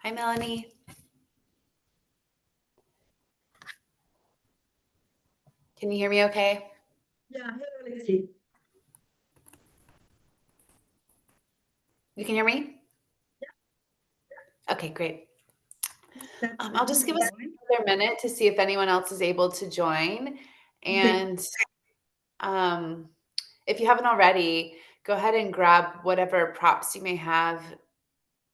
Hi, Melanie. Can you hear me okay? Yeah, hello, Lacey. You can hear me? Okay, great. I'll just give us another minute to see if anyone else is able to join. And if you haven't already, go ahead and grab whatever props you may have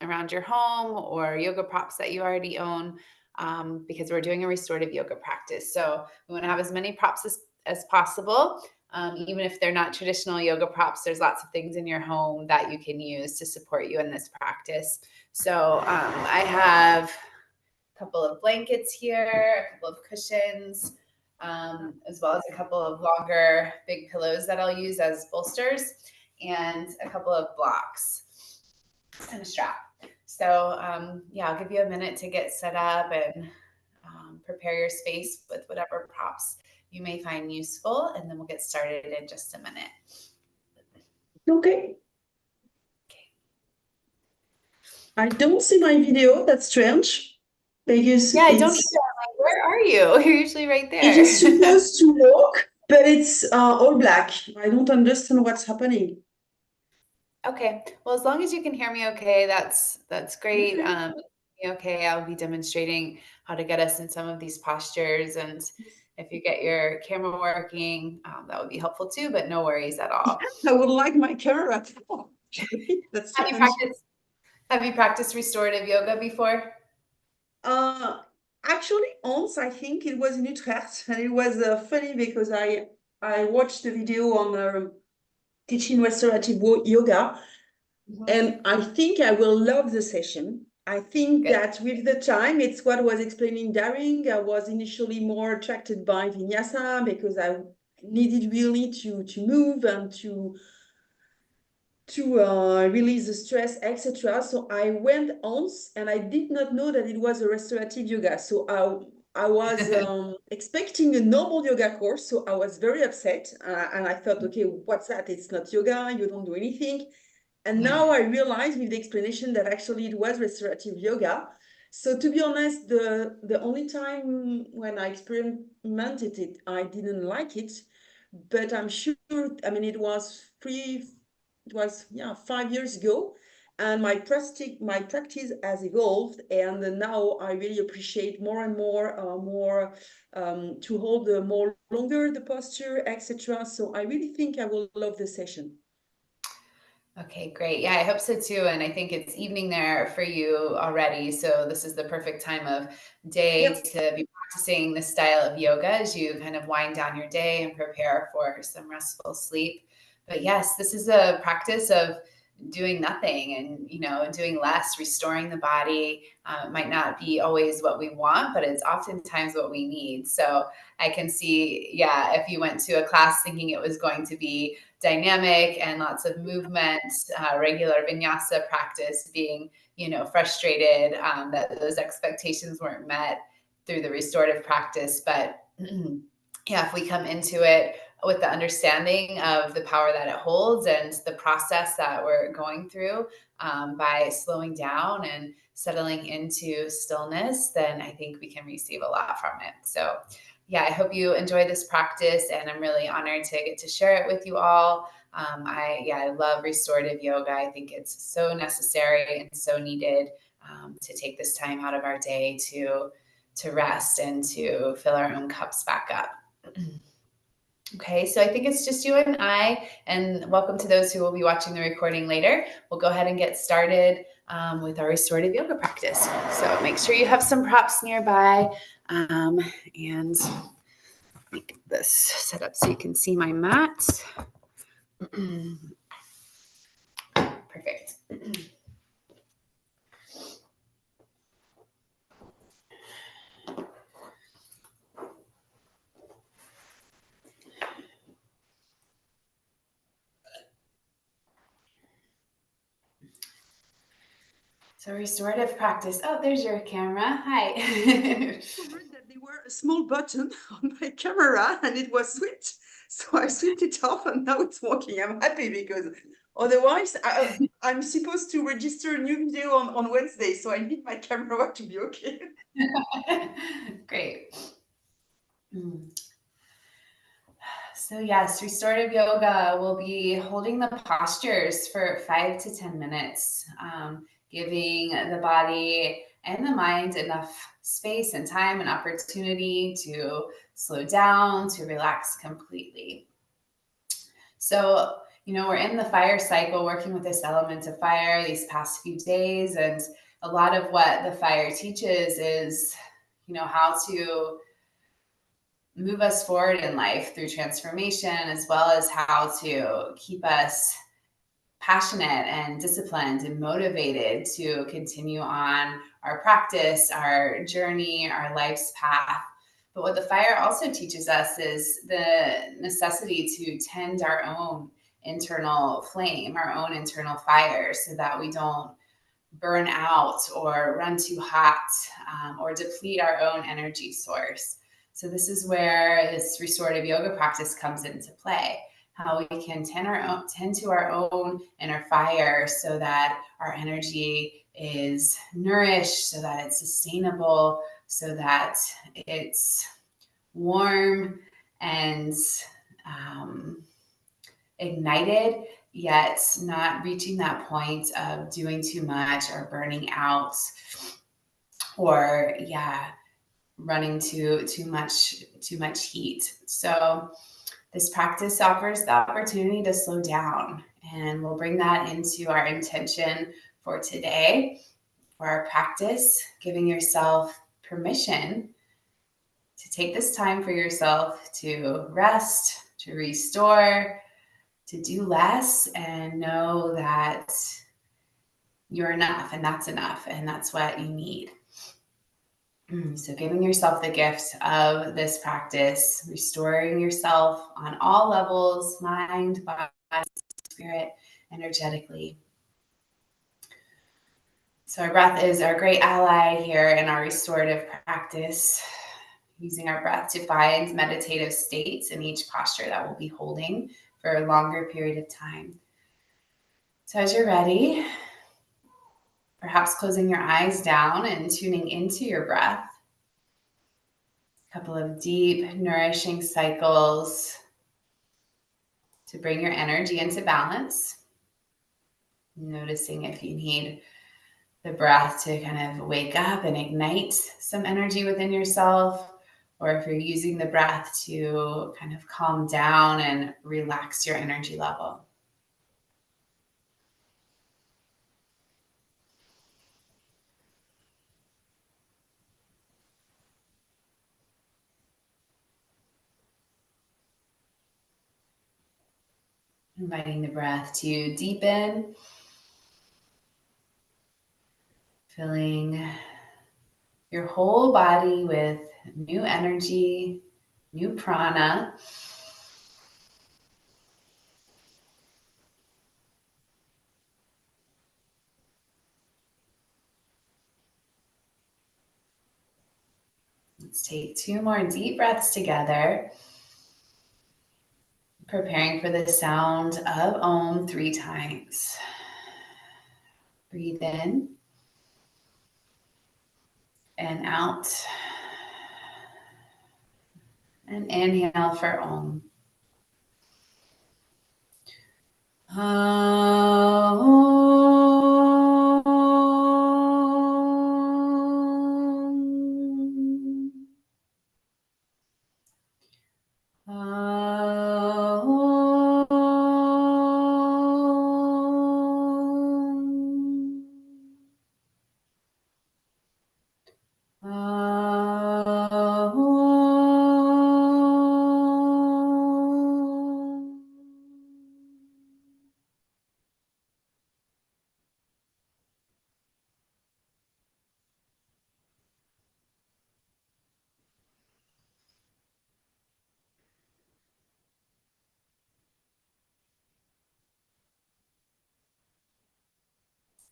around your home or yoga props that you already own, because we're doing a restorative yoga practice. So we want to have as many props as possible. Even if they're not traditional yoga props, there's lots of things in your home that you can use to support you in this practice. So I have a couple of blankets here, a couple of cushions, as well as a couple of longer big pillows that I'll use as bolsters, and a couple of blocks and a strap. So yeah, I'll give you a minute to get set up and prepare your space with whatever props you may find useful, and then we'll get started in just a minute. Okay. I don't see my video. That's strange. Because yeah, I don't either. I'm like, where are you? You're usually right there. It is supposed to work, but it's all black. I don't understand what's happening. Okay. Well, as long as you can hear me okay, that's great. Okay. Okay, I'll be demonstrating how to get us in some of these postures, and if you get your camera working, that would be helpful too, but no worries at all. I would like my camera. That's Have you practiced restorative yoga before? Actually, once I think it was in Utrecht, and it was funny because I watched the video on teaching restorative yoga, and I think I will love the session. I think Good. that with the time, it's what I was explaining Daring. I was initially more attracted by vinyasa because I needed really to move and to release the stress, etc. So I went once, and I did not know that it was a restorative yoga. So I was expecting a normal yoga course, so I was very upset, and I thought, okay, what's that? It's not yoga. You don't do anything. And now I realize with the explanation that actually it was restorative yoga. So to be honest, the only time when I experimented it, I didn't like it. But I'm sure, I mean, it was 5 years ago, and my practice has evolved, and now I really appreciate more and more to hold more longer the posture, etc. So I really think I will love the session. Okay, great. Yeah, I hope so too. And I think it's evening there for you already. So this is the perfect time of day to be practicing this style of yoga as you kind of wind down your day and prepare for some restful sleep. But yes, this is a practice of doing nothing and, doing less, restoring the body. It might not be always what we want, but it's oftentimes what we need. So I can see, yeah, if you went to a class thinking it was going to be dynamic and lots of movement, regular vinyasa practice, being, frustrated that those expectations weren't met through the restorative practice. But yeah, if we come into it with the understanding of the power that it holds and the process that we're going through, by slowing down and settling into stillness, then I think we can receive a lot from it. So yeah, I hope you enjoy this practice, and I'm really honored to get to share it with you all. I love restorative yoga. I think it's so necessary and so needed, to take this time out of our day to rest and to fill our own cups back up. Okay, so I think it's just you and I, and welcome to those who will be watching the recording later. We'll go ahead and get started with our restorative yoga practice. So make sure you have some props nearby, and make this set up so you can see my mat. Perfect. So restorative practice. Oh, there's your camera. Hi. I discovered that there were a small button on my camera and it was switched. So I switched it off and now it's working. I'm happy because Otherwise, I'm supposed to register a new video on Wednesday, so I need my camera to be okay. Great. So yes, restorative yoga will be holding the postures for 5 to 10 minutes, giving the body and the mind enough space and time and opportunity to slow down, to relax completely. So, we're in the fire cycle working with this element of fire these past few days. And a lot of what the fire teaches is, how to move us forward in life through transformation, as well as how to keep us passionate and disciplined and motivated to continue on our practice, our journey, our life's path. But what the fire also teaches us is the necessity to tend our own internal flame, our own internal fire, so that we don't burn out or run too hot, or deplete our own energy source. So this is where this restorative yoga practice comes into play. How we can tend to our own inner fire so that our energy is nourished, so that it's sustainable, so that it's warm and ignited, yet not reaching that point of doing too much or burning out, or running too much heat. So this practice offers the opportunity to slow down, and we'll bring that into our intention for today, for our practice, giving yourself permission to take this time for yourself to rest, to restore, to do less, and know that you're enough, and that's what you need. So giving yourself the gift of this practice, restoring yourself on all levels, mind, body, spirit, energetically. So our breath is our great ally here in our restorative practice, using our breath to find meditative states in each posture that we'll be holding for a longer period of time. So as you're ready, perhaps closing your eyes down and tuning into your breath. A couple of deep, nourishing cycles to bring your energy into balance. Noticing if you need the breath to kind of wake up and ignite some energy within yourself, or if you're using the breath to kind of calm down and relax your energy level. Inviting the breath to deepen, filling your whole body with new energy, new prana. Let's take 2 more deep breaths together, preparing for the sound of Om 3 times. Breathe in and out, and inhale for Om.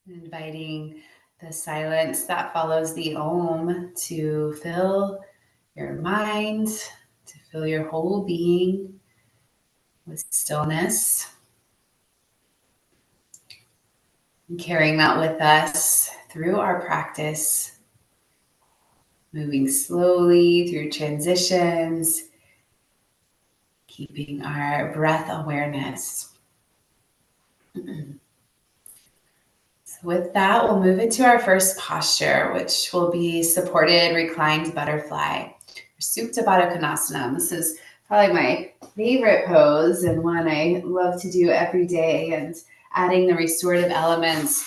Inviting the silence that follows the Om to fill your mind, to fill your whole being with stillness. And carrying that with us through our practice, moving slowly through transitions, keeping our breath awareness. So with that, we'll move into our first posture, which will be supported reclined butterfly, or Supta Baddha Konasana. This is probably my favorite pose and one I love to do every day. And adding the restorative elements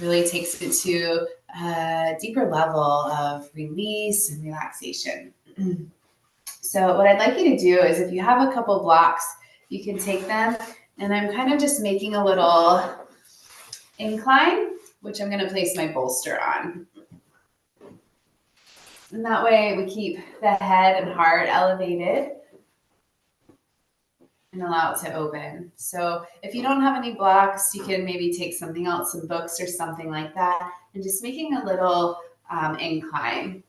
really takes it to a deeper level of release and relaxation. So what I'd like you to do is, if you have a couple blocks, you can take them, and I'm kind of just making a little incline, which I'm going to place my bolster on. And that way we keep the head and heart elevated and allow it to open. So if you don't have any blocks, you can maybe take something else, some books or something like that, and just making a little incline.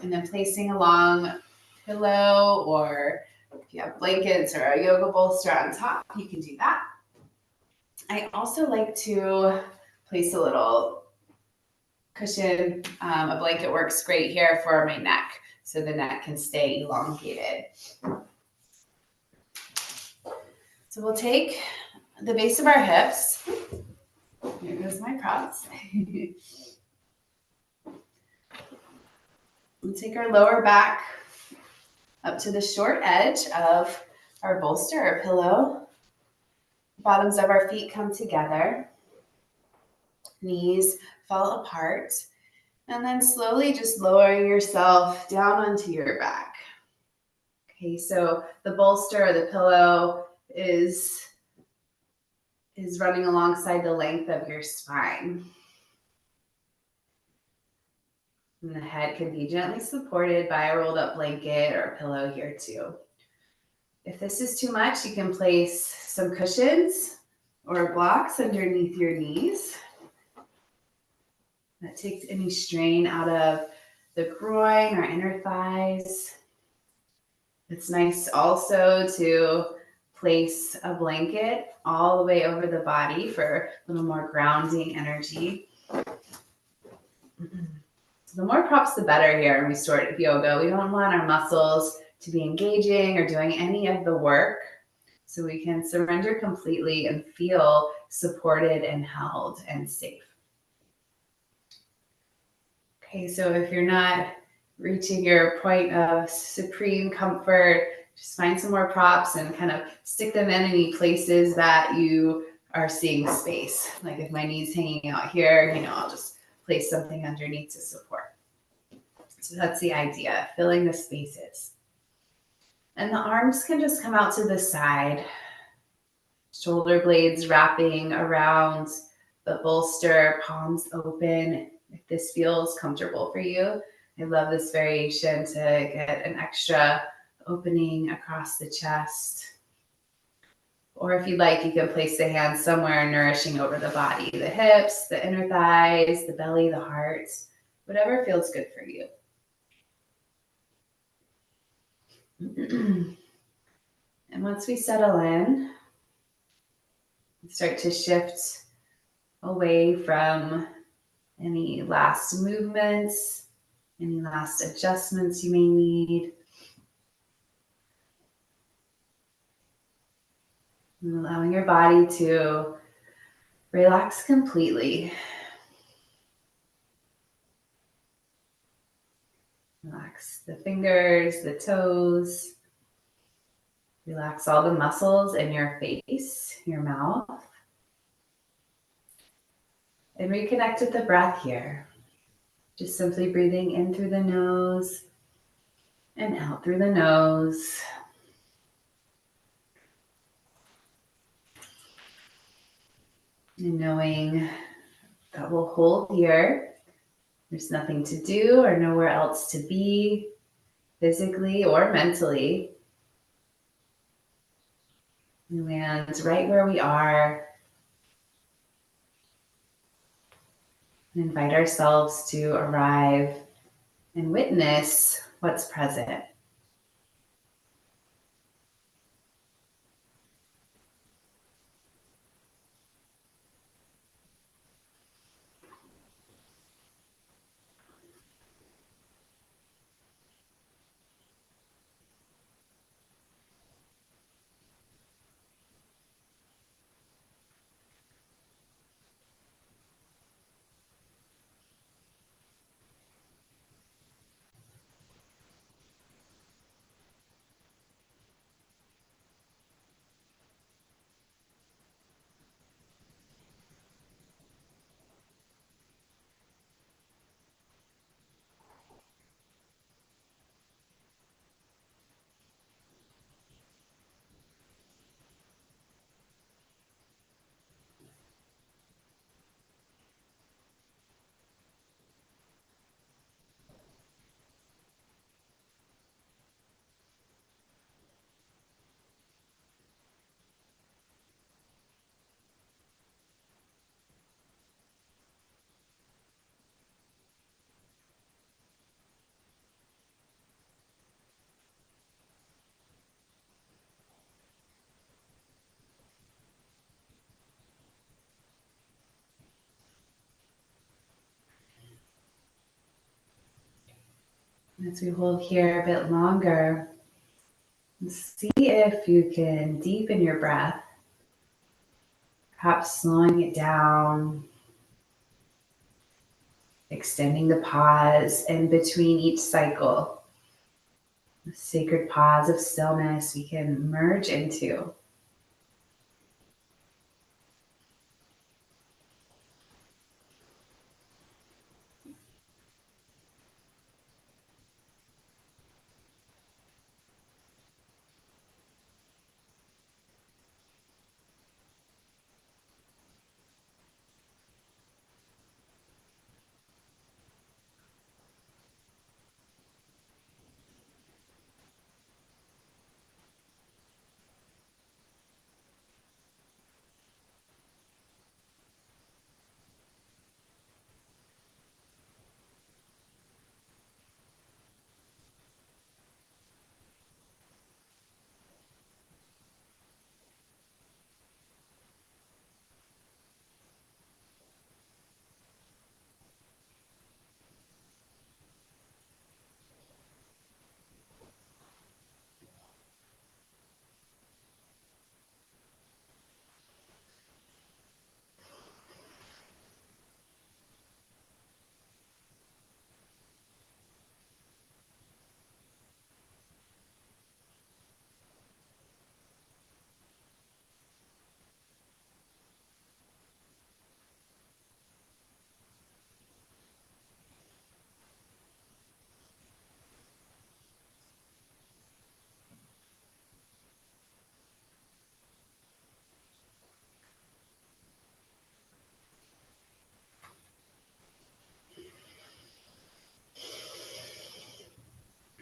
And then placing a long pillow, or if you have blankets or a yoga bolster on top, you can do that. I also like to place a little cushion. A blanket works great here for my neck, so the neck can stay elongated. So we'll take the base of our hips. Here goes my props. We'll take our lower back up to the short edge of our bolster or pillow. Bottoms of our feet come together. Knees fall apart. And then slowly just lowering yourself down onto your back. Okay, so the bolster or the pillow is running alongside the length of your spine. And the head can be gently supported by a rolled up blanket or a pillow here too. If this is too much, you can place some cushions or blocks underneath your knees. That takes any strain out of the groin or inner thighs. It's nice also to place a blanket all the way over the body for a little more grounding energy. So the more props, the better here in restorative yoga. We don't want our muscles to be engaging or doing any of the work, so we can surrender completely and feel supported and held and safe. Okay, so if you're not reaching your point of supreme comfort, just find some more props and kind of stick them in any places that you are seeing space. Like if my knee's hanging out here, I'll just place something underneath to support. So that's the idea, filling the spaces. And the arms can just come out to the side. Shoulder blades wrapping around the bolster, palms open. If this feels comfortable for you, I love this variation to get an extra opening across the chest. Or if you'd like, you can place the hands somewhere nourishing over the body, the hips, the inner thighs, the belly, the heart, whatever feels good for you. And once we settle in, start to shift away from any last movements, any last adjustments you may need. And allowing your body to relax completely. Relax the fingers, the toes. Relax all the muscles in your face, your mouth. And reconnect with the breath here. Just simply breathing in through the nose and out through the nose. And knowing that we'll hold here. There's nothing to do or nowhere else to be, physically or mentally. We land right where we are. And invite ourselves to arrive and witness what's present. As we hold here a bit longer, see if you can deepen your breath, perhaps slowing it down, extending the pause in between each cycle. A sacred pause of stillness we can merge into.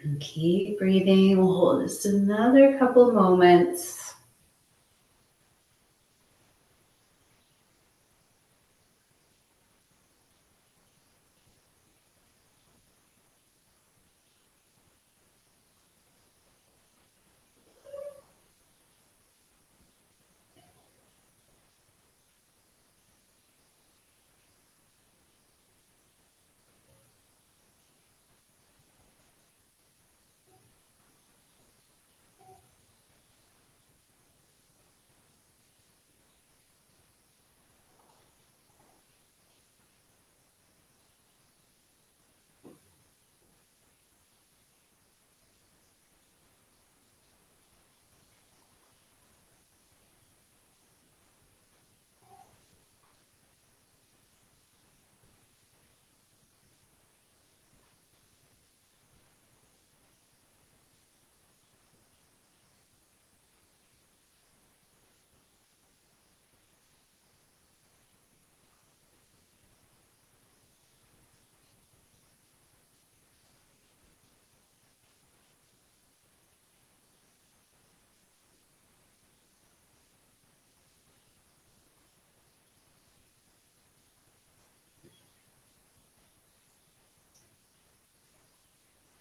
And keep breathing. We'll hold just another couple moments.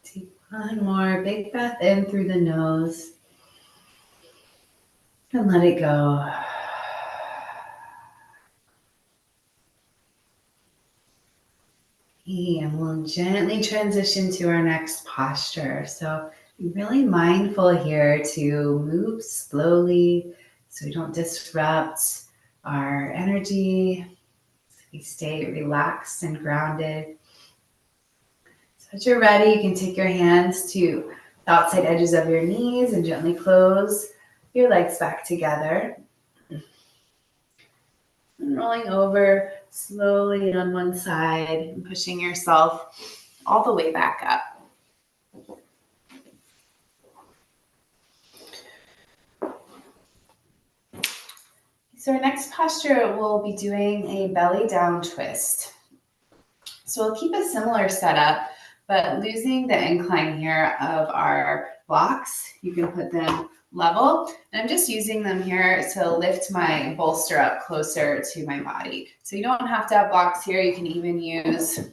Take one more big breath in through the nose and let it go. And we'll gently transition to our next posture. So be really mindful here to move slowly so we don't disrupt our energy. So we stay relaxed and grounded. So as you're ready, you can take your hands to the outside edges of your knees and gently close your legs back together. And rolling over slowly on one side and pushing yourself all the way back up. So our next posture, we'll be doing a belly down twist. So we'll keep a similar setup, but losing the incline here of our blocks. You can put them level. And I'm just using them here to lift my bolster up closer to my body. So you don't have to have blocks here. You can even use,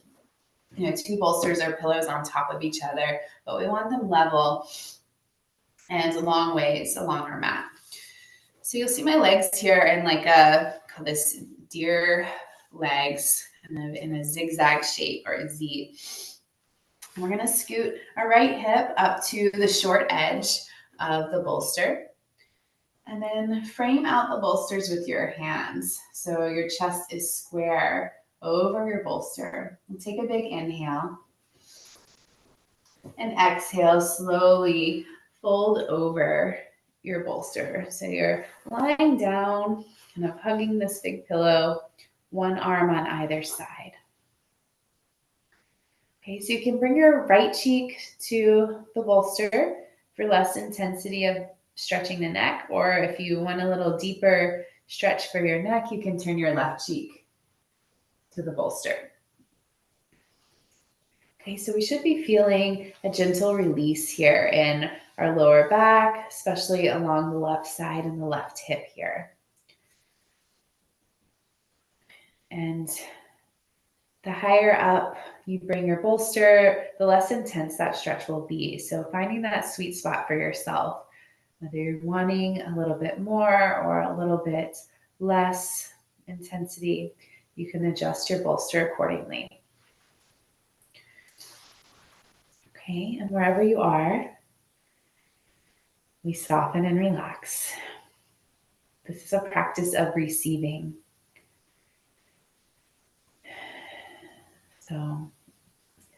two bolsters or pillows on top of each other, but we want them level and long ways along our mat. So you'll see my legs here in like this deer legs in a zigzag shape or a Z. We're going to scoot our right hip up to the short edge of the bolster. And then frame out the bolsters with your hands. So your chest is square over your bolster. And take a big inhale. And exhale, slowly fold over your bolster. So you're lying down, kind of hugging this big pillow, one arm on either side. Okay, so you can bring your right cheek to the bolster for less intensity of stretching the neck, or if you want a little deeper stretch for your neck, you can turn your left cheek to the bolster. Okay, so we should be feeling a gentle release here in our lower back, especially along the left side and the left hip here. And the higher up you bring your bolster, the less intense that stretch will be. So finding that sweet spot for yourself, whether you're wanting a little bit more or a little bit less intensity, you can adjust your bolster accordingly. Okay, and wherever you are, we soften and relax. This is a practice of receiving. So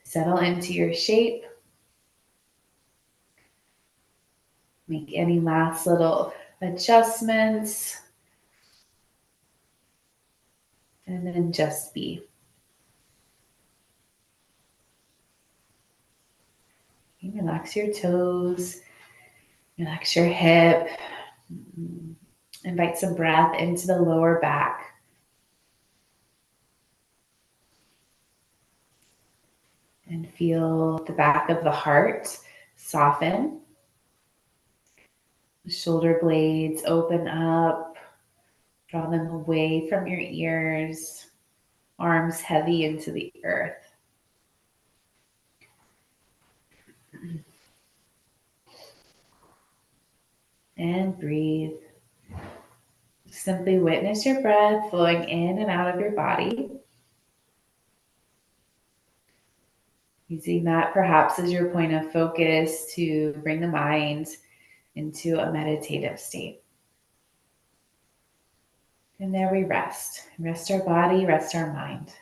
settle into your shape. Make any last little adjustments. And then just be. Relax your toes. Relax your hip. Invite some breath into the lower back. And feel the back of the heart soften. The shoulder blades open up. Draw them away from your ears. Arms heavy into the earth. And breathe. Simply witness your breath flowing in and out of your body. Using that perhaps as your point of focus to bring the mind into a meditative state. And there we rest. Rest our body, rest our mind.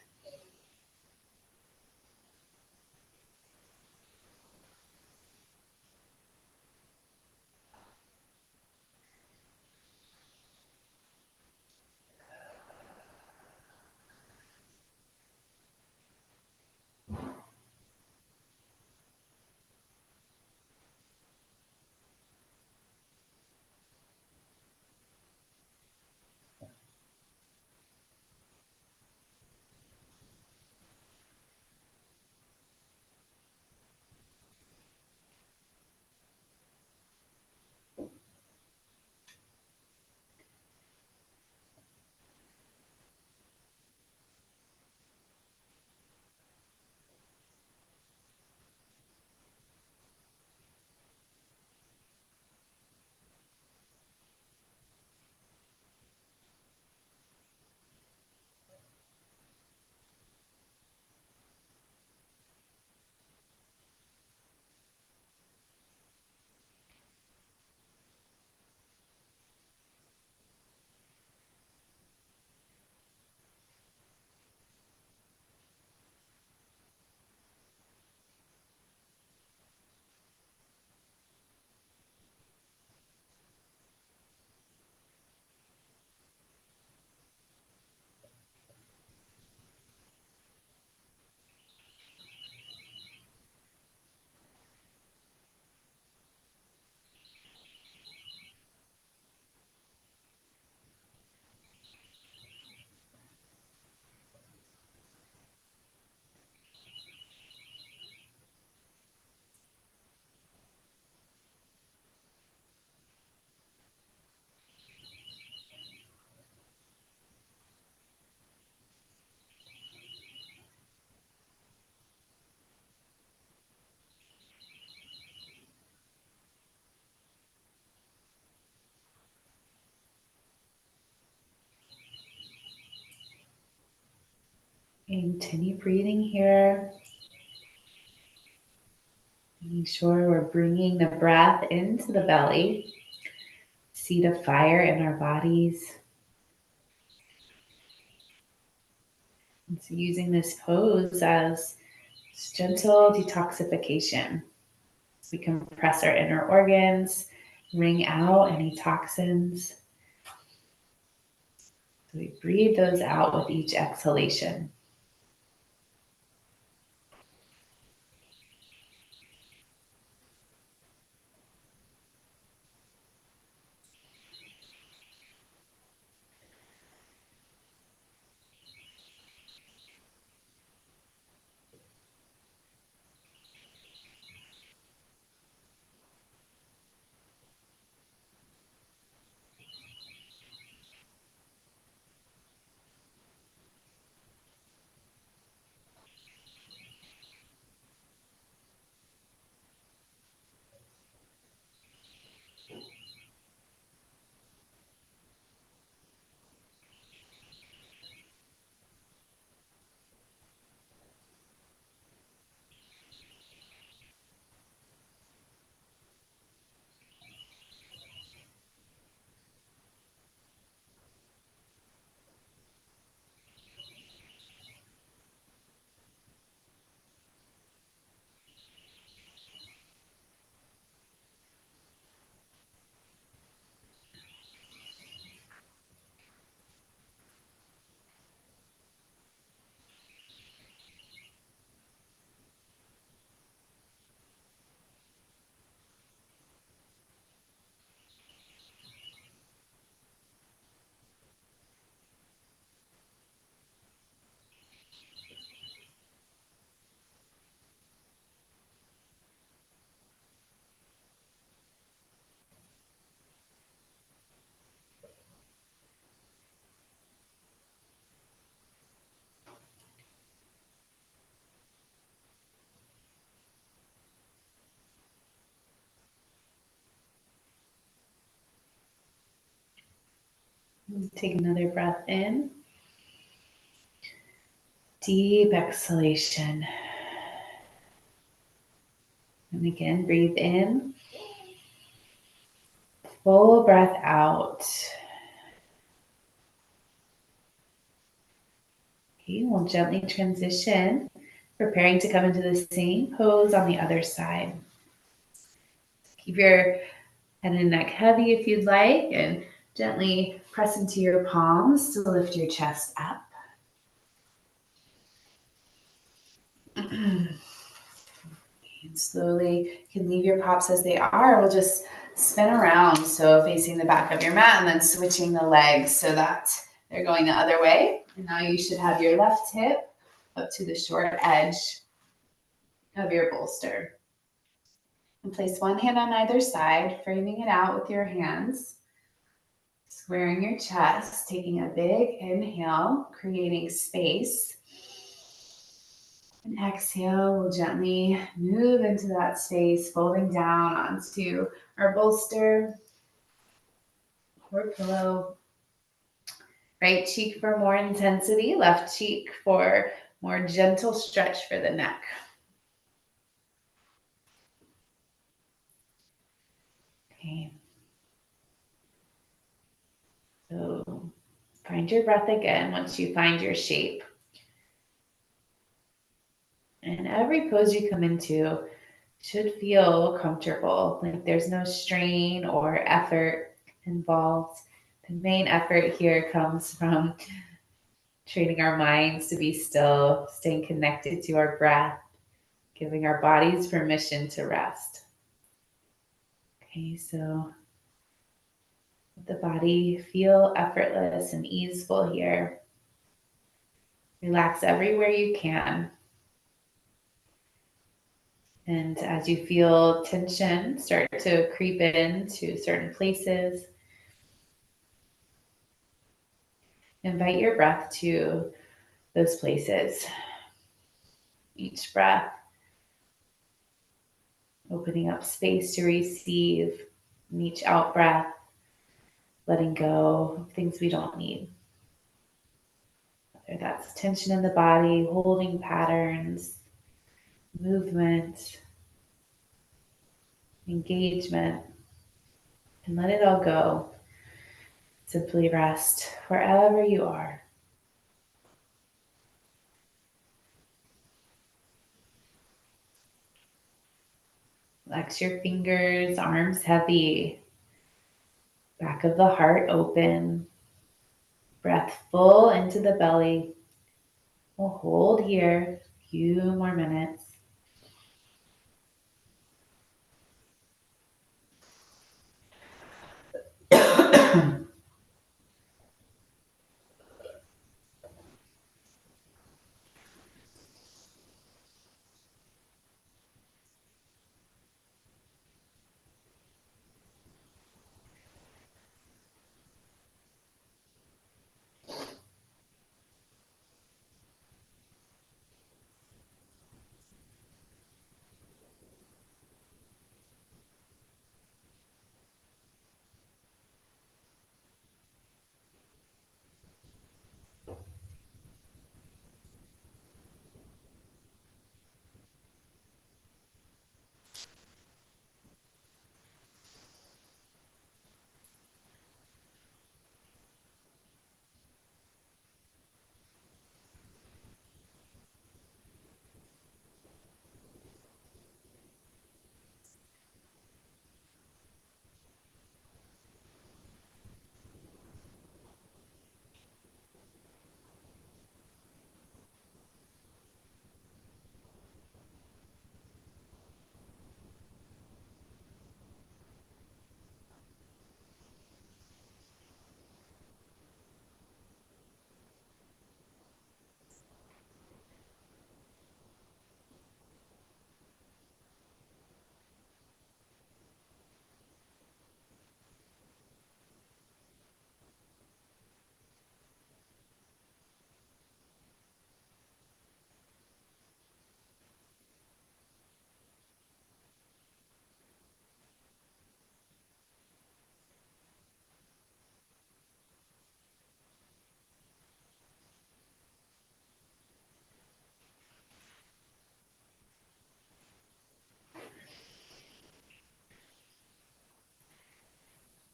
Continue breathing here. Making sure we're bringing the breath into the belly, seed of fire in our bodies. And so using this pose as gentle detoxification. We compress our inner organs, wring out any toxins. So we breathe those out with each exhalation. Take another breath in. Deep exhalation. And again, breathe in. Full breath out. Okay, we'll gently transition, preparing to come into the same pose on the other side. Keep your head and neck heavy if you'd like, and gently press into your palms to lift your chest up. And slowly, you can leave your props as they are. We'll just spin around, so facing the back of your mat and then switching the legs so that they're going the other way. And now you should have your left hip up to the short edge of your bolster. And place one hand on either side, framing it out with your hands. Squaring your chest, taking a big inhale, creating space. And exhale, we'll gently move into that space, folding down onto our bolster or pillow. Right cheek for more intensity, left cheek for more gentle stretch for the neck. Okay. So find your breath again once you find your shape. And every pose you come into should feel comfortable, like there's no strain or effort involved. The main effort here comes from training our minds to be still, staying connected to our breath, giving our bodies permission to rest. Okay, so let the body feel effortless and easeful here. Relax everywhere you can. And as you feel tension start to creep into certain places, invite your breath to those places. Each breath opening up space to receive, and each out breath letting go of things we don't need. Whether that's tension in the body, holding patterns, movement, engagement, and let it all go. Simply rest wherever you are. Flex your fingers, arms heavy, back of the heart open, breath full into the belly. We'll hold here a few more minutes.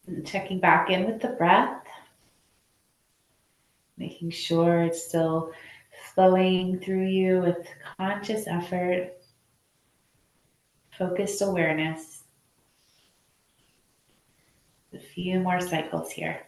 And checking back in with the breath, making sure it's still flowing through you with conscious effort, focused awareness. A few more cycles here.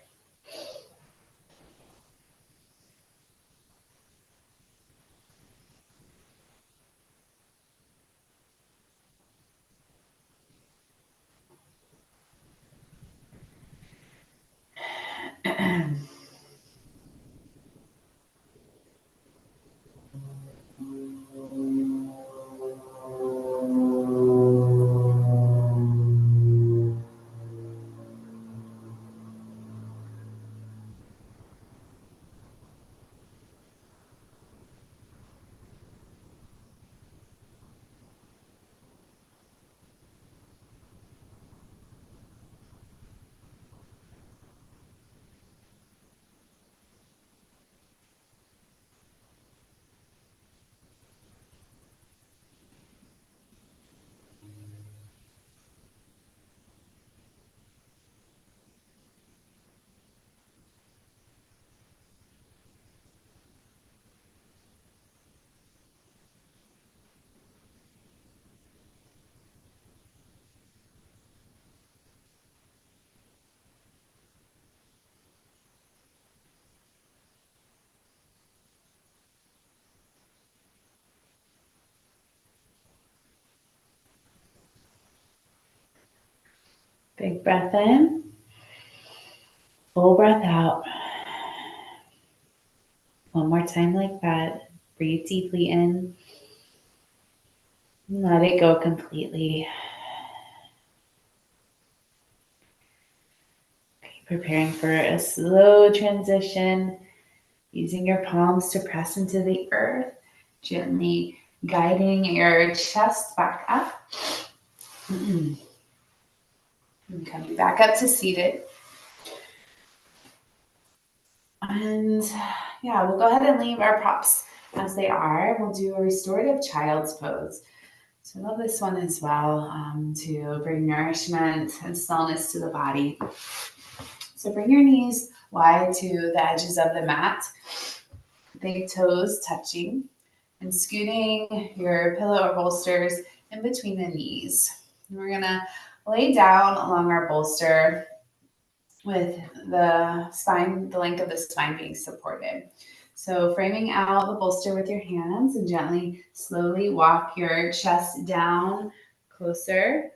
Big breath in, full breath out. One more time like that. Breathe deeply in. Let it go completely. Okay, preparing for a slow transition, using your palms to press into the earth, gently guiding your chest back up. And coming back up to seated. And yeah, we'll go ahead and leave our props as they are. We'll do a restorative child's pose. So I love this one as well, to bring nourishment and stillness to the body. So bring your knees wide to the edges of the mat, big toes touching, and scooting your pillow or bolsters in between the knees. And we're gonna lay down along our bolster with the spine, the length of the spine being supported. So framing out the bolster with your hands and gently, slowly walk your chest down closer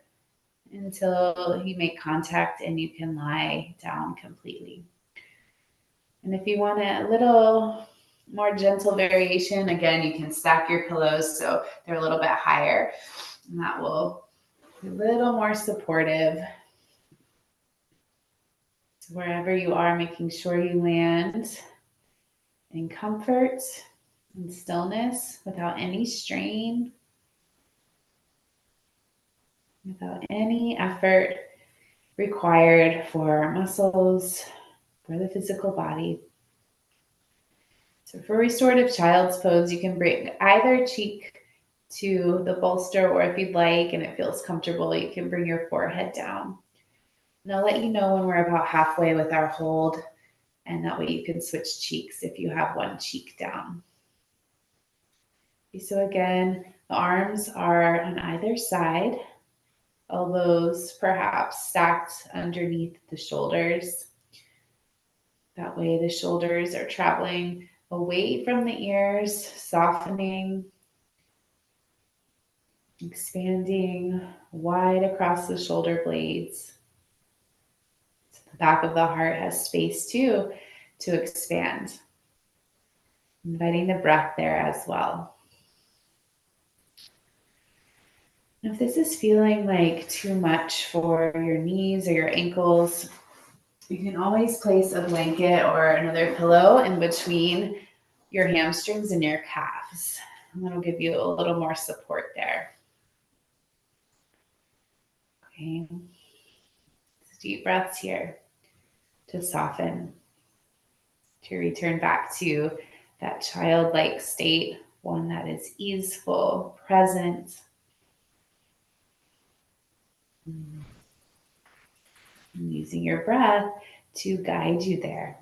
until you make contact and you can lie down completely. And if you want a little more gentle variation, again, you can stack your pillows so they're a little bit higher, and that will be a little more supportive. So wherever you are, making sure you land in comfort and stillness without any strain, without any effort required for muscles, for the physical body. So for restorative child's pose, you can bring either cheek to the bolster, or if you'd like and it feels comfortable, you can bring your forehead down. And I'll let you know when we're about halfway with our hold, and that way you can switch cheeks if you have one cheek down. So again, the arms are on either side, elbows perhaps stacked underneath the shoulders. That way the shoulders are traveling away from the ears, softening, expanding wide across the shoulder blades. So the back of the heart has space too to expand. Inviting the breath there as well. If this is feeling like too much for your knees or your ankles, you can always place a blanket or another pillow in between your hamstrings and your calves. And that'll give you a little more support there. Okay. Deep breaths here to soften, to return back to that childlike state, one that is easeful, present. And using your breath to guide you there.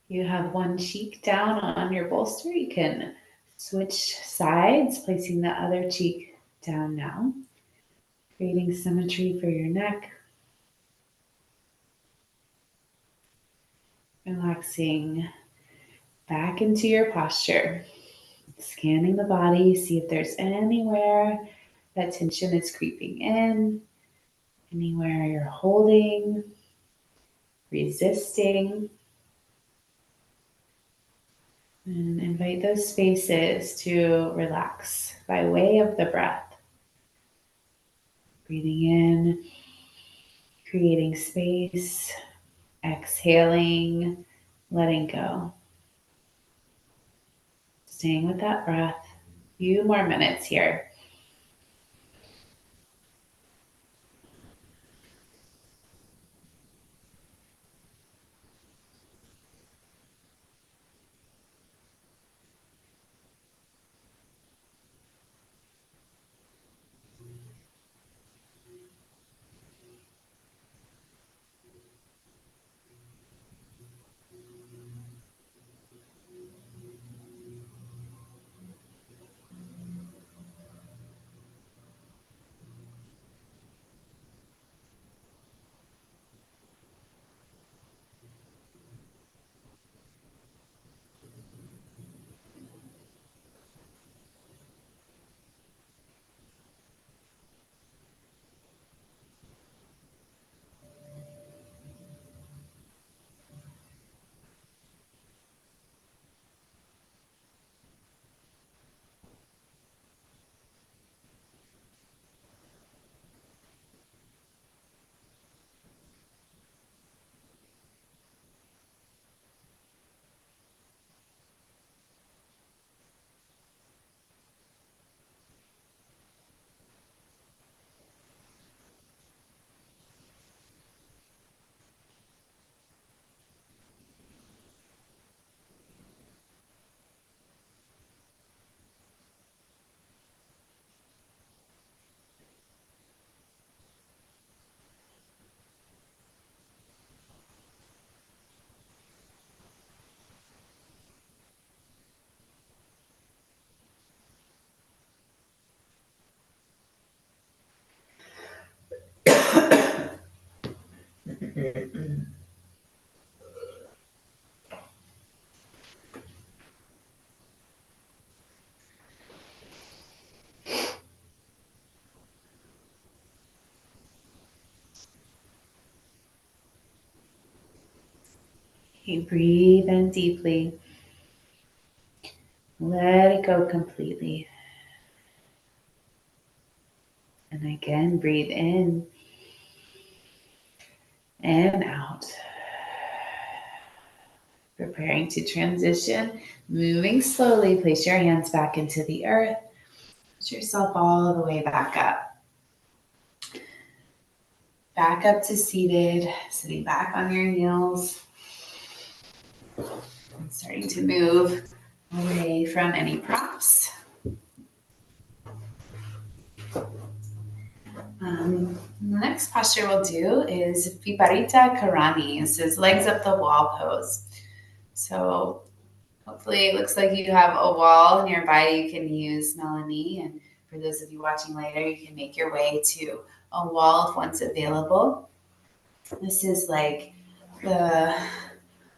You have one cheek down on your bolster. You can switch sides, placing the other cheek down now, creating symmetry for your neck. Relaxing back into your posture. Scanning the body, see if there's anywhere that tension is creeping in, anywhere you're holding, resisting. And invite those spaces to relax by way of the breath. Breathing in, creating space, exhaling, letting go. Staying with that breath. A few more minutes here. Okay, breathe in deeply. Let it go completely. And again, breathe in and out. Preparing to transition, moving slowly, place your hands back into the earth. Push yourself all the way back up. Back up to seated, sitting back on your heels. And starting to move away from any props. The next posture we'll do is Viparita Karani. This is legs up the wall pose. So hopefully it looks like you have a wall nearby you can use, Melanie. And for those of you watching later, you can make your way to a wall if one's available. This is like the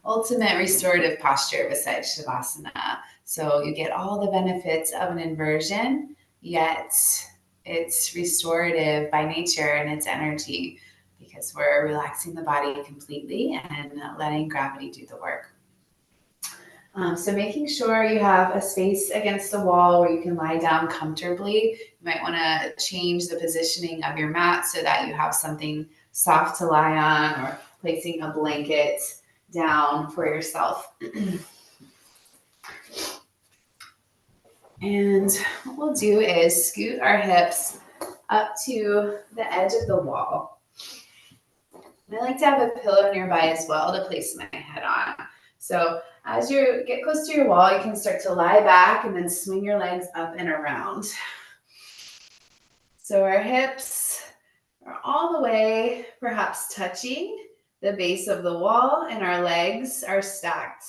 ultimate restorative posture besides Shavasana. So you get all the benefits of an inversion, yet it's restorative by nature and its energy because we're relaxing the body completely and letting gravity do the work. So making sure you have a space against the wall where you can lie down comfortably. You might want to change the positioning of your mat so that you have something soft to lie on, or placing a blanket down for yourself. And what we'll do is scoot our hips up to the edge of the wall. I like to have a pillow nearby as well to place my head on. So as you get close to your wall, you can start to lie back and then swing your legs up and around. So our hips are all the way, perhaps touching the base of the wall, and our legs are stacked,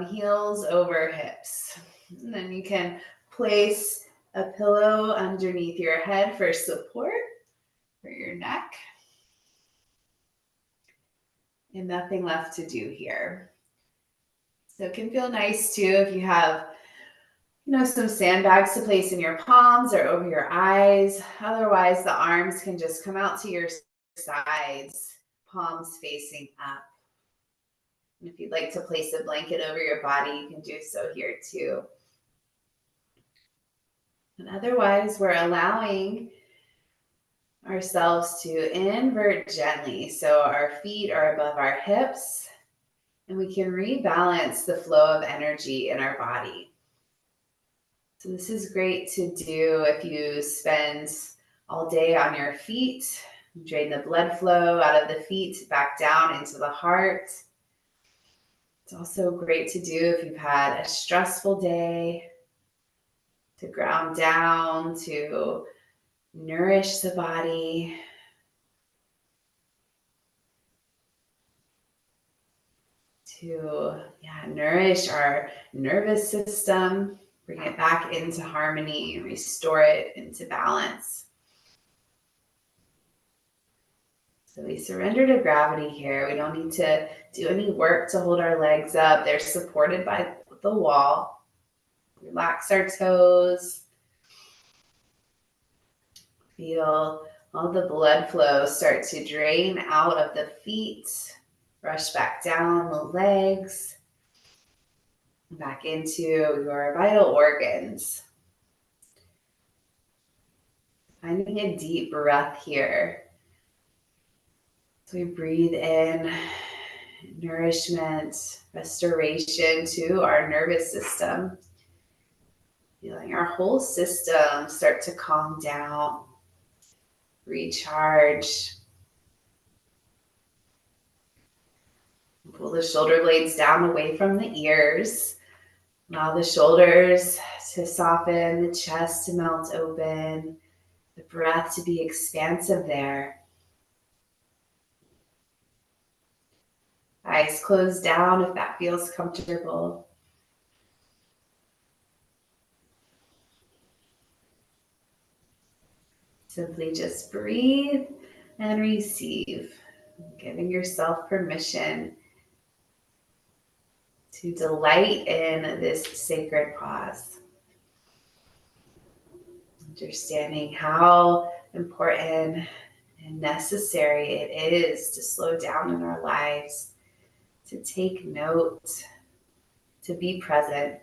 heels over hips. And then you can place a pillow underneath your head for support for your neck. And nothing left to do here. So it can feel nice too if you have, some sandbags to place in your palms or over your eyes. Otherwise, the arms can just come out to your sides, palms facing up. And if you'd like to place a blanket over your body, you can do so here too. And otherwise, we're allowing ourselves to invert gently. So our feet are above our hips, and we can rebalance the flow of energy in our body. So this is great to do if you spend all day on your feet, drain the blood flow out of the feet back down into the heart. It's also great to do if you've had a stressful day, to ground down, to nourish the body. To nourish our nervous system, bring it back into harmony, restore it into balance. So we surrender to gravity here. We don't need to do any work to hold our legs up. They're supported by the wall. Relax our toes. Feel all the blood flow start to drain out of the feet, rush back down the legs, back into your vital organs. Finding a deep breath here. So we breathe in nourishment, restoration to our nervous system. Feeling our whole system start to calm down, recharge. Pull the shoulder blades down away from the ears. Allow the shoulders to soften, the chest to melt open, the breath to be expansive there. Eyes closed down if that feels comfortable. Simply just breathe and receive, giving yourself permission to delight in this sacred pause. Understanding how important and necessary it is to slow down in our lives, to take note, to be present.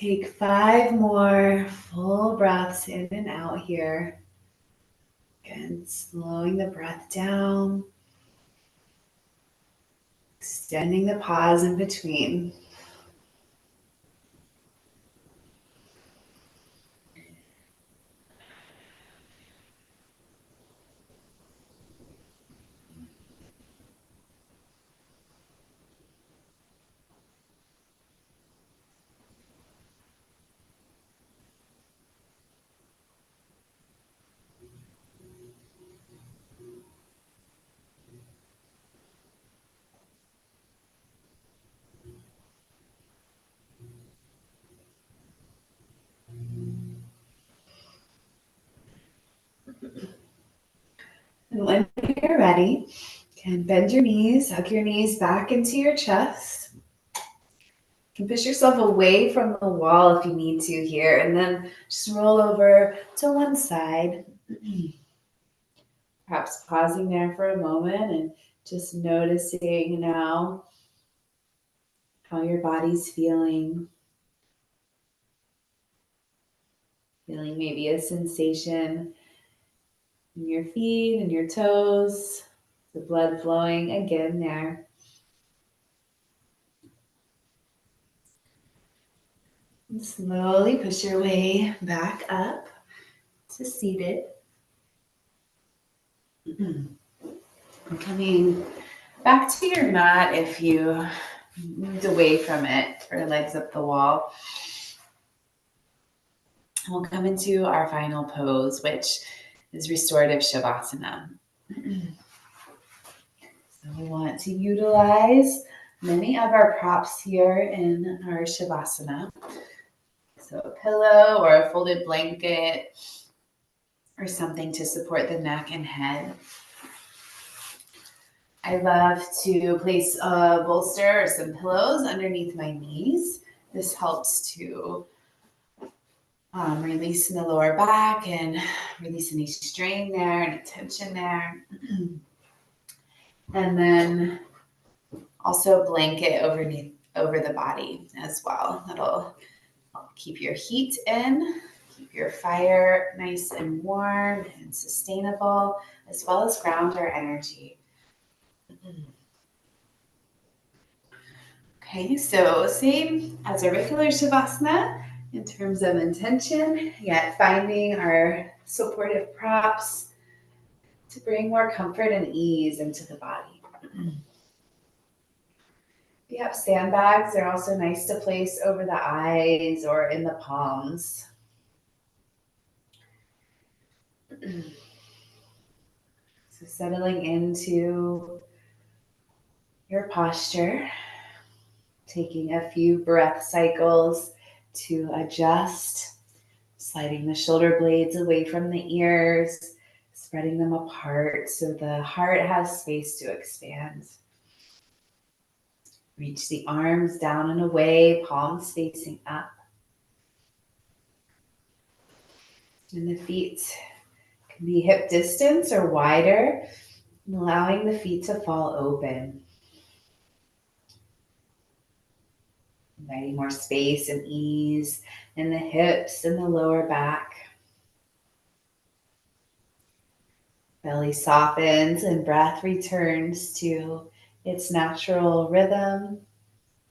Take 5 more full breaths in and out here. Again, slowing the breath down, extending the pause in between. And when you're ready, you can bend your knees, hug your knees back into your chest. You can push yourself away from the wall if you need to here, and then just roll over to one side. Perhaps pausing there for a moment and just noticing now how your body's feeling. Feeling maybe a sensation in your feet and your toes, the blood flowing again there. And slowly push your way back up to seated. And coming back to your mat if you moved away from it or legs up the wall. We'll come into our final pose, which is restorative shavasana. So we want to utilize many of our props here in our shavasana. So a pillow or a folded blanket or something to support the neck and head. I love to place a bolster or some pillows underneath my knees. This helps to release in the lower back and release any strain there, any tension there. And then also blanket over the body as well. That'll keep your heat in, keep your fire nice and warm and sustainable, as well as ground our energy. Okay, so same as a regular shavasana in terms of intention, yet finding our supportive props to bring more comfort and ease into the body. If you have sandbags, they're also nice to place over the eyes or in the palms. So settling into your posture, taking a few breath cycles to adjust, sliding the shoulder blades away from the ears, spreading them apart so the heart has space to expand. Reach the arms down and away, palms facing up. And the feet can be hip distance or wider, allowing the feet to fall open. Inviting more space and ease in the hips and the lower back. Belly softens and breath returns to its natural rhythm,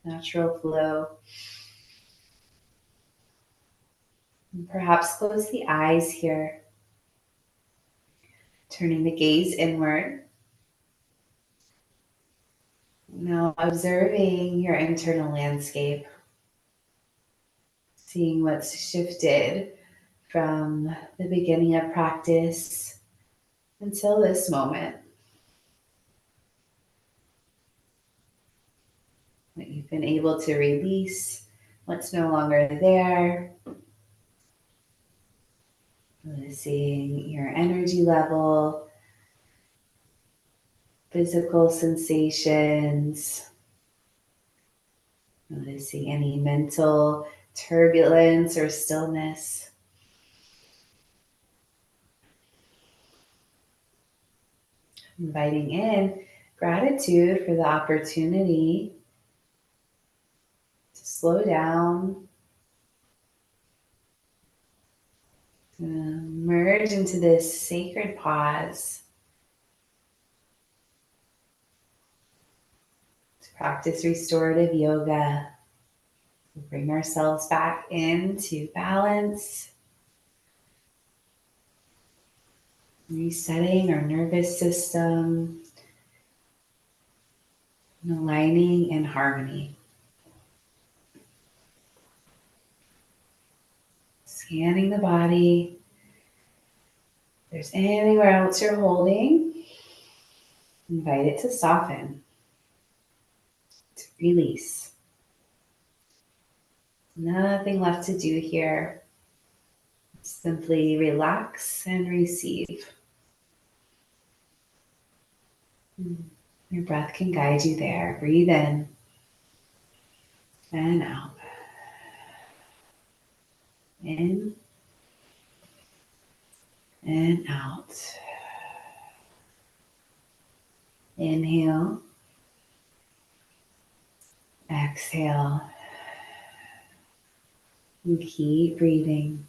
natural flow. And perhaps close the eyes here, turning the gaze inward. Now observing your internal landscape, seeing what's shifted from the beginning of practice until this moment. What you've been able to release, what's no longer there. Noticing your energy level, physical sensations. Noticing any mental turbulence or stillness. Inviting in gratitude for the opportunity to slow down, Merge into this sacred pause. To practice restorative yoga. Bring ourselves back into balance. Resetting our nervous system. And aligning in harmony. Scanning the body. If there's anywhere else you're holding, invite it to soften, to release. Nothing left to do here. Simply relax and receive. Your breath can guide you there. Breathe in and out. In and out. Inhale. Exhale. And keep breathing.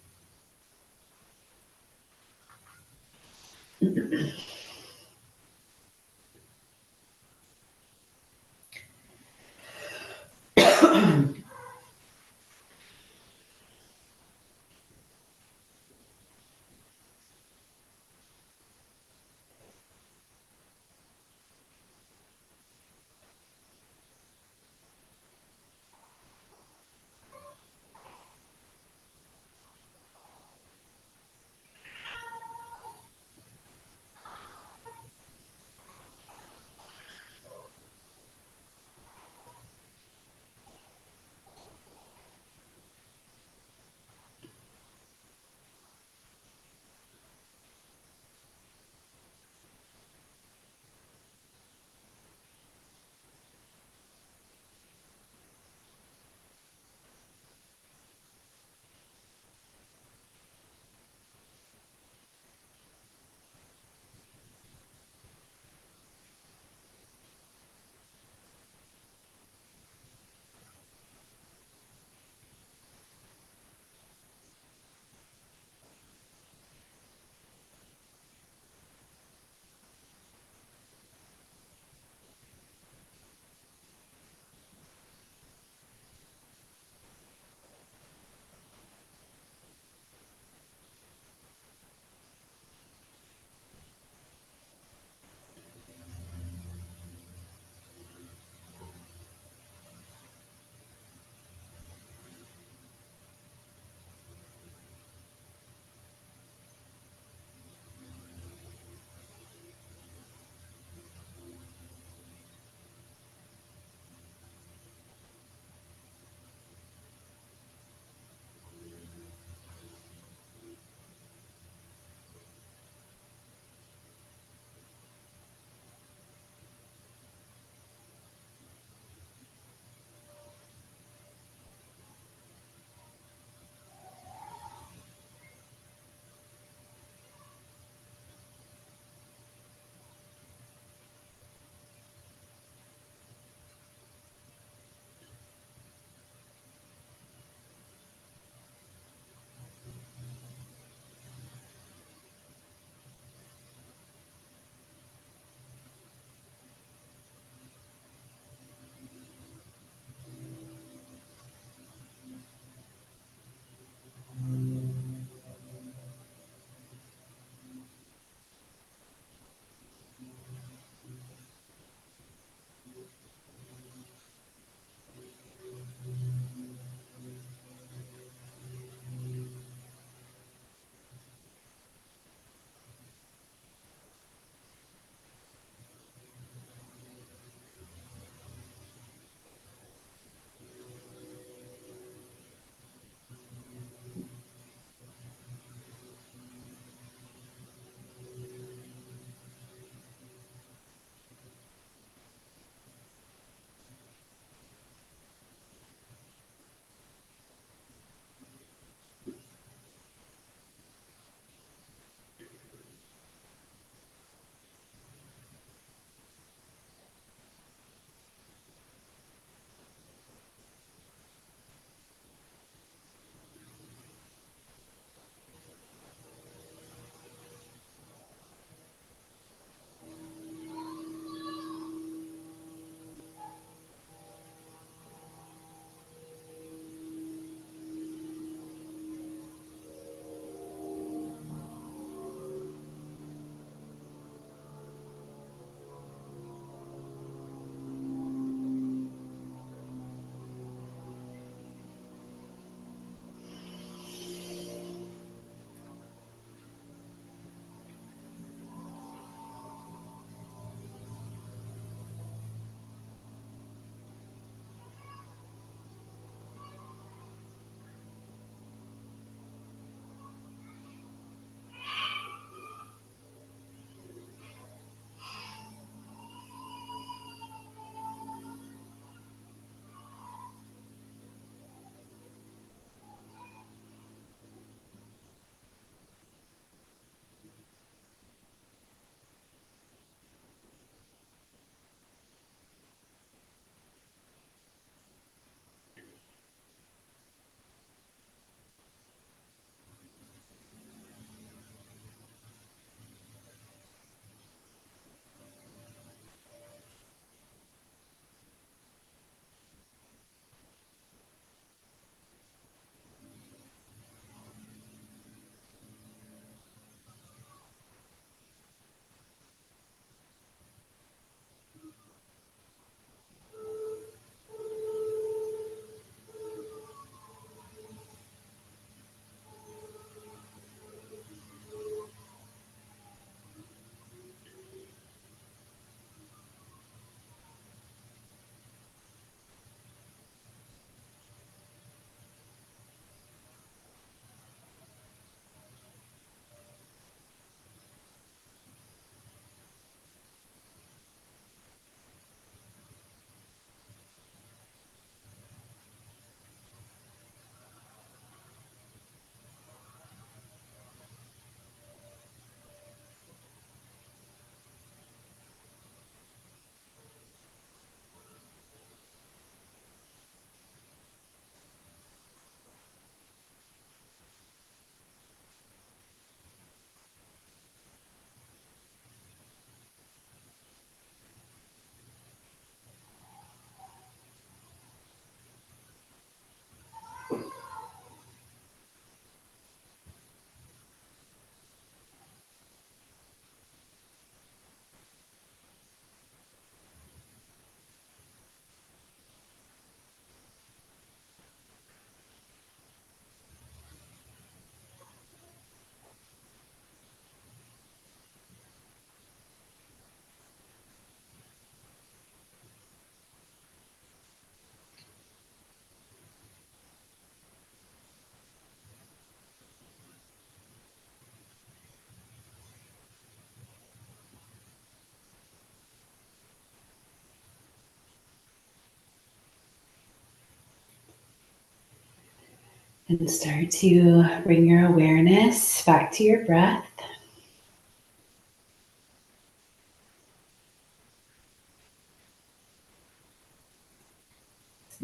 And start to bring your awareness back to your breath.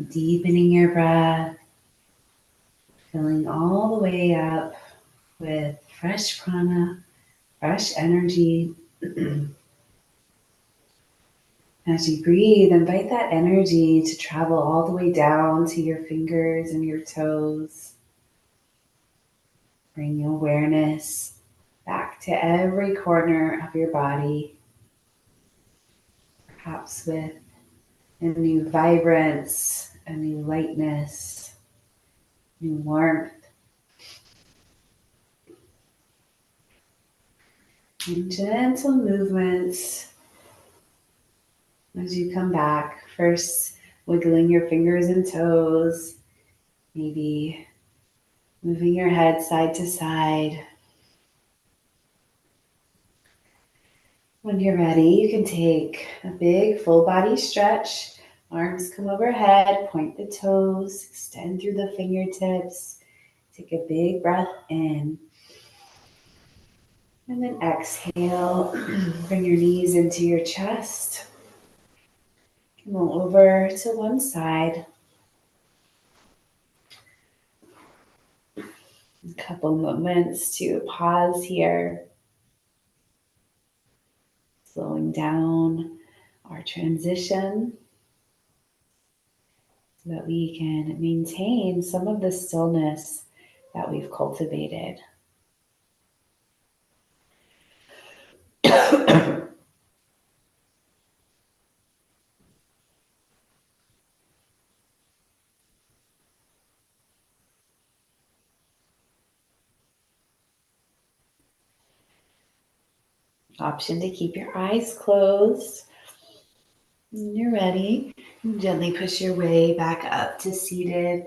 Deepening your breath, filling all the way up with fresh prana, fresh energy. As you breathe, invite that energy to travel all the way down to your fingers and your toes. Bring your awareness back to every corner of your body, perhaps with a new vibrance, a new lightness, new warmth, and gentle movements as you come back. First, wiggling your fingers and toes, maybe moving your head side to side. When you're ready, you can take a big full body stretch. Arms come overhead, point the toes, extend through the fingertips. Take a big breath in. And then exhale, bring your knees into your chest. Come on over to one side. A couple moments to pause here. Slowing down our transition so that we can maintain some of the stillness that we've cultivated. Option to keep your eyes closed. When you're ready, gently push your way back up to seated.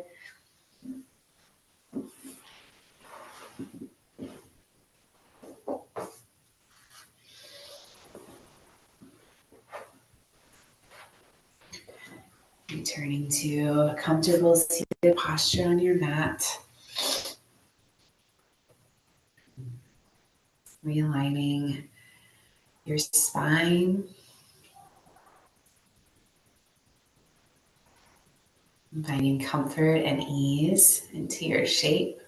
Returning to a comfortable seated posture on your mat. Realigning your spine. Inviting comfort and ease into your shape.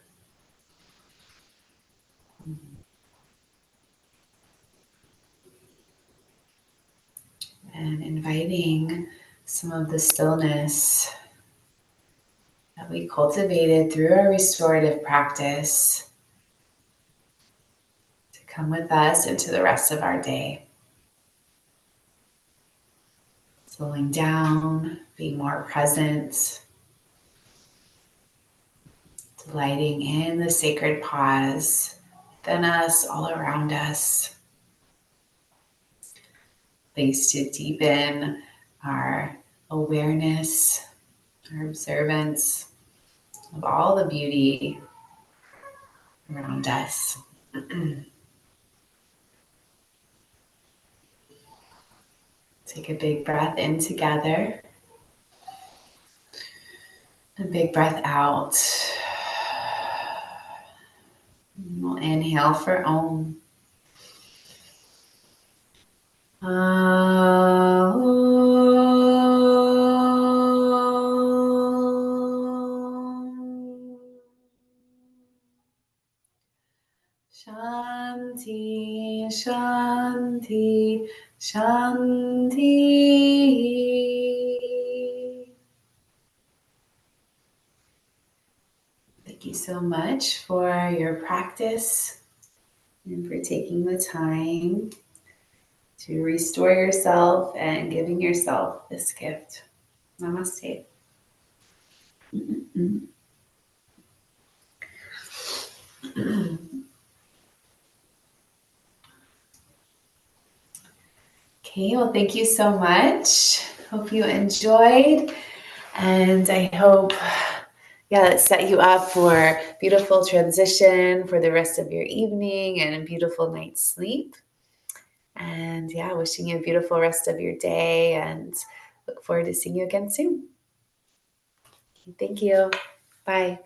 And inviting some of the stillness that we cultivated through our restorative practice to come with us into the rest of our day. Slowing down, being more present, delighting in the sacred pause within us, all around us. Place to deepen our awareness, our observance of all the beauty around us. Take a big breath in together. A big breath out. We'll inhale for Om. Shanti, Shanti, Shanti. Thank you so much for your practice and for taking the time to restore yourself and giving yourself this gift. Namaste. Okay, well, thank you so much. Hope you enjoyed. And I hope, it set you up for beautiful transition for the rest of your evening and a beautiful night's sleep. And wishing you a beautiful rest of your day and look forward to seeing you again soon. Thank you. Bye.